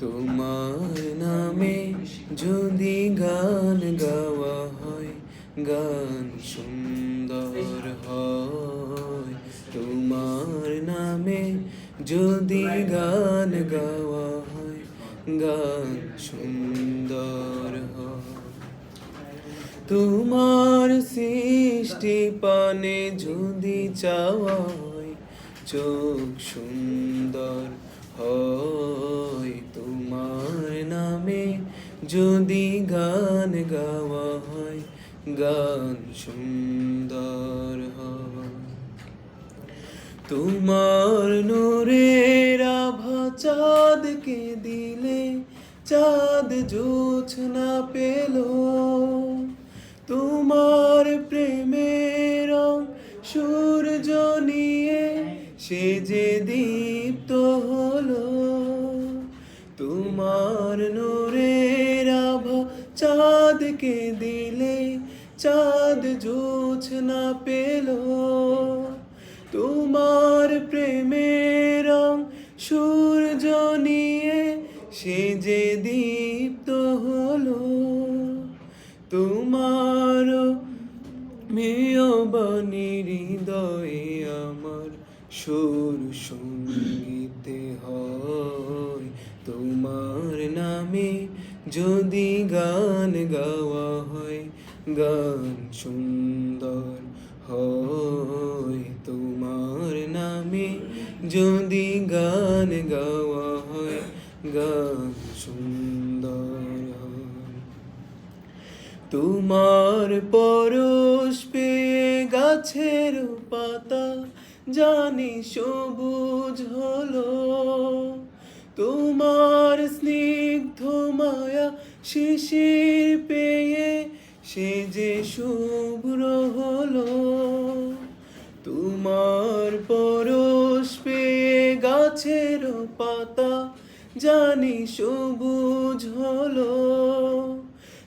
তোমার নামে যদি গান গাওয়া হয়, গান সুন্দর হয়। তোমার নামে যদি গান গাওয়া হয়, গান সুন্দর হয়। তোমার সৃষ্টি পানে যদি চাওয়া হয়, চোখ সুন্দর হয়। তোমার নামে যদি গান গাওয়া হয়, গান সুন্দর হয়। তোমার নূরের আভা চাঁদকে দিলে, চাঁদ জোছনা পেল। তোমার প্রেমের রং সূর্য নিয়ে সে যে দীপ্ত হলো। তোমার নূরের আভা চাঁদকে দিলে, চাঁদ জোছনা পেল। তোমার প্রেমের রং সূর্য নিয়ে সে যে দীপ্ত হলো। তোমার মেয়বানী হৃদয়ে আমার সুর সঙ্গীতে হয়। তোমার নামে যদি গান গাওয়া হয়, গান সুন্দর হয়। তোমার নামে যদি গান গাওয়া হয়, গান সুন্দর হয়। তোমার পরশ পেয়ে গাছের পাতা জানি সবুজ হলো। তোমার স্নিগ্ধ মায়া শিশির পেয়ে সে যে শুভ্র হলো। তোমার পরশ পেয়ে গাছের পাতা জানি সবুজ হলো।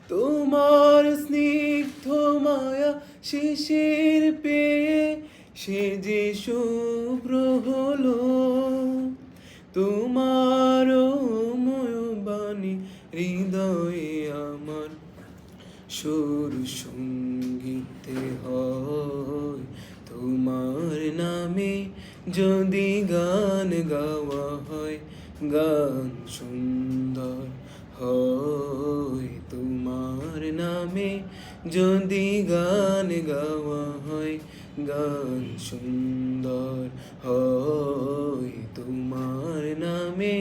তোমার স্নিগ্ধ মায়া শিশির পেয়ে সে যে শুভ্র হলো। তোমার ময়বানী হৃদয়ে আমার সুর সঙ্গীতে হয়। তোমার নামে যদি গান গাওয়া হয়, গান সুন্দর হয়। তোমার নামে যদি গান গাওয়া হয়, গান সুন্দর হয়। তোমার নামে